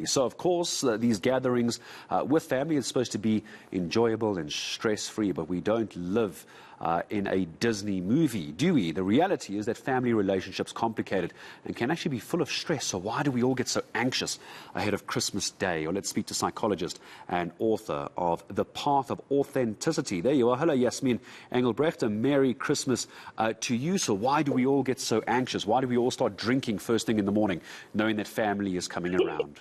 So, of course, these gatherings with family is supposed to be enjoyable and stress-free, but we don't live in a Disney movie, do we? The reality is that family relationships complicated and can actually be full of stress. So why do we all get so anxious ahead of Christmas Day? Or let's speak to psychologist and author of The Path of Authenticity. There you are. Hello, Yasmeen Engelbrecht. A Merry Christmas to you. So why do we all get so anxious? Why do we all start drinking first thing in the morning, knowing that family is coming around?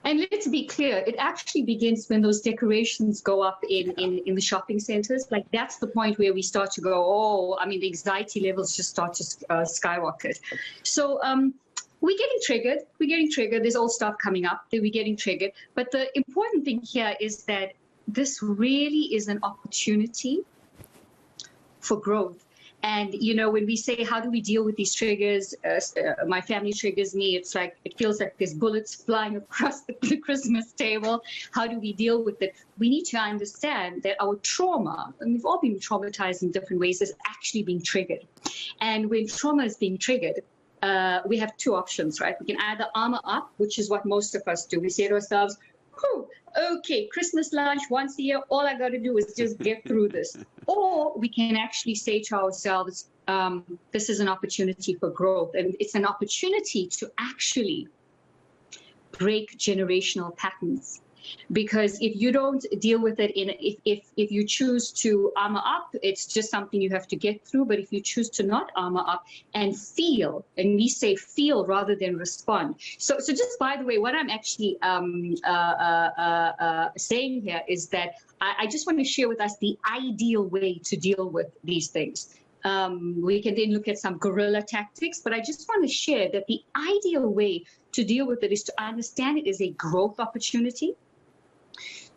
And let's be clear, it actually begins when those decorations go up in the shopping centers. Like, that's the point where we start to go, oh, I mean, the anxiety levels just start to skyrocket. So we're getting triggered. We're getting triggered. There's old stuff coming up that we're getting triggered. But the important thing here is that this really is an opportunity for growth. And, you know, when we say, how do we deal with these triggers? My family triggers me. It's like, it feels like there's bullets flying across the Christmas table. How do we deal with it? We need to understand that our trauma, and we've all been traumatized in different ways, is actually being triggered. And when trauma is being triggered, we have two options, right? We can either armor up, which is what most of us do. We say to ourselves, okay, Christmas lunch once a year, all I got to do is just get through this. Or we can actually say to ourselves, this is an opportunity for growth. And it's an opportunity to actually break generational patterns. Because if you don't deal with it, if you choose to armor up, it's just something you have to get through. But if you choose to not armor up and feel, and we say feel rather than respond. So just by the way, what I'm actually saying here is that I just want to share with us the ideal way to deal with these things. We can then look at some guerrilla tactics, but I just want to share that the ideal way to deal with it is to understand it as a growth opportunity.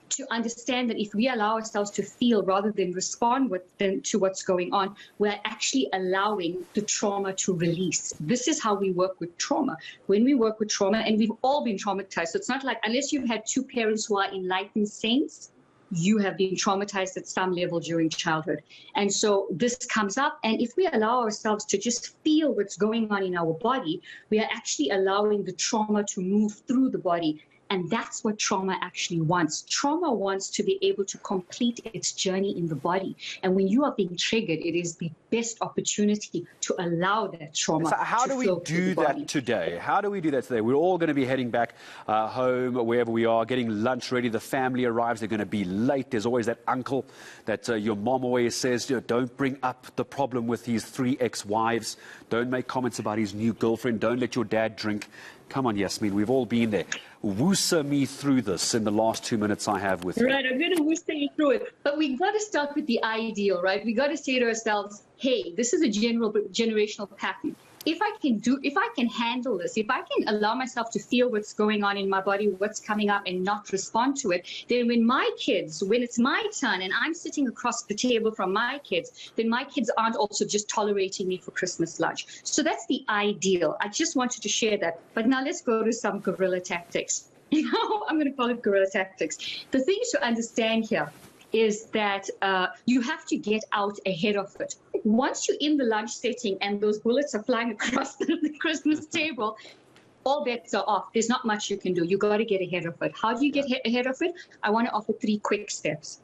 To understand that if we allow ourselves to feel rather than respond to what's going on, we're actually allowing the trauma to release. This is how we work with trauma. When we work with trauma, and we've all been traumatized, so it's not like, unless you've had two parents who are enlightened saints, you have been traumatized at some level during childhood. And so this comes up, and if we allow ourselves to just feel what's going on in our body, we are actually allowing the trauma to move through the body. And that's what trauma actually wants. Trauma wants to be able to complete its journey in the body. And when you are being triggered, it is the best opportunity to allow that trauma to flow through the body. So how do we do that today? How do we do that today? We're all going to be heading back home, wherever we are, getting lunch ready. The family arrives. They're going to be late. There's always that uncle that your mom always says, don't bring up the problem with his 3 ex-wives. Don't make comments about his new girlfriend. Don't let your dad drink. Come on, Yasmeen, we've all been there. Woosa me through this in the last 2 minutes I have with you. Right, I'm going to woosa you through it. But we've got to start with the ideal, right? We've got to say to ourselves, hey, this is a generational pattern. If I can handle this, if I can allow myself to feel what's going on in my body, what's coming up, and not respond to it, then when it's my turn and I'm sitting across the table from my kids, then my kids aren't also just tolerating me for Christmas lunch. So that's the ideal. I just wanted to share that. But now let's go to some guerrilla tactics. I'm going to call it guerrilla tactics. The thing to understand here is that you have to get out ahead of it. Once you're in the lunch setting and those bullets are flying across the Christmas table, all bets are off. There's not much you can do. You got to get ahead of it. How do you get ahead of it? I want to offer 3 quick steps.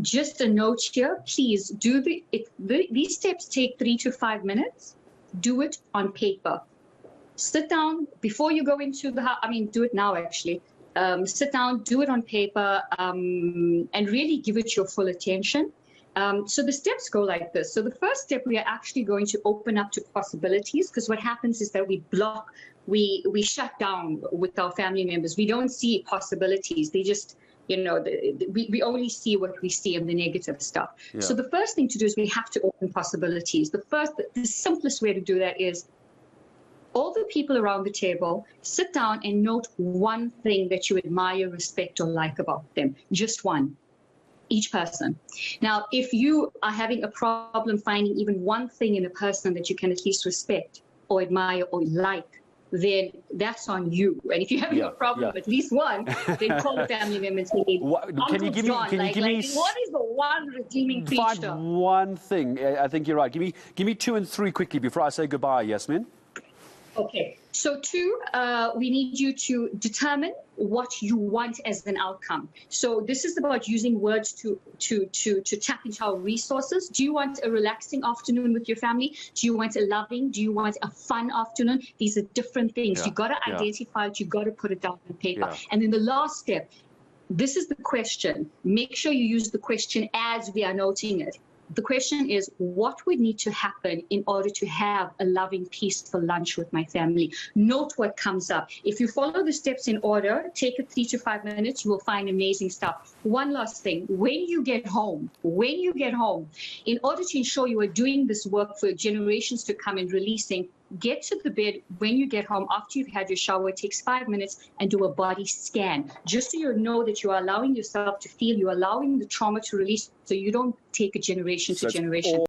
Just a note here, please do these steps take 3 to 5 minutes. Do it on paper. Sit down before you go into the house. I mean, do it now, actually. Sit down, do it on paper, and really give it your full attention. So the steps go like this. So the first step, we are actually going to open up to possibilities, because what happens is that we shut down with our family members. We don't see possibilities. They just, we only see what we see in the negative stuff. Yeah. So the first thing to do is we have to open possibilities. The simplest way to do that is all the people around the table, sit down and note one thing that you admire, respect, or like about them. Just one. Each person. Now, if you are having a problem finding even one thing in a person that you can at least respect or admire or like, then that's on you. And if you're having a problem with at least one, then call a family member and say, can you give me what is the one redeeming feature? Find one thing. I think you're right. Give me 2 and 3 quickly before I say goodbye, Yasmeen. Okay, So two, we need you to determine what you want as an outcome. So this is about using words to tap into our resources. Do you want a relaxing afternoon with your family? Do you want a loving? Do you want a fun afternoon? These are different things. You got to identify it. You got to put it down on paper. And then the last step, this is the question. Make sure you use the question as we are noting it. The question is, what would need to happen in order to have a loving, peaceful lunch with my family? Note what comes up. If you follow the steps in order, take it 3 to 5 minutes, you will find amazing stuff. One last thing, when you get home, in order to ensure you are doing this work for generations to come and releasing, get to the bed when you get home after you've had your shower. It takes 5 minutes and do a body scan, just so you know that you are allowing yourself to feel, you're allowing the trauma to release, so you don't take a generation to generation.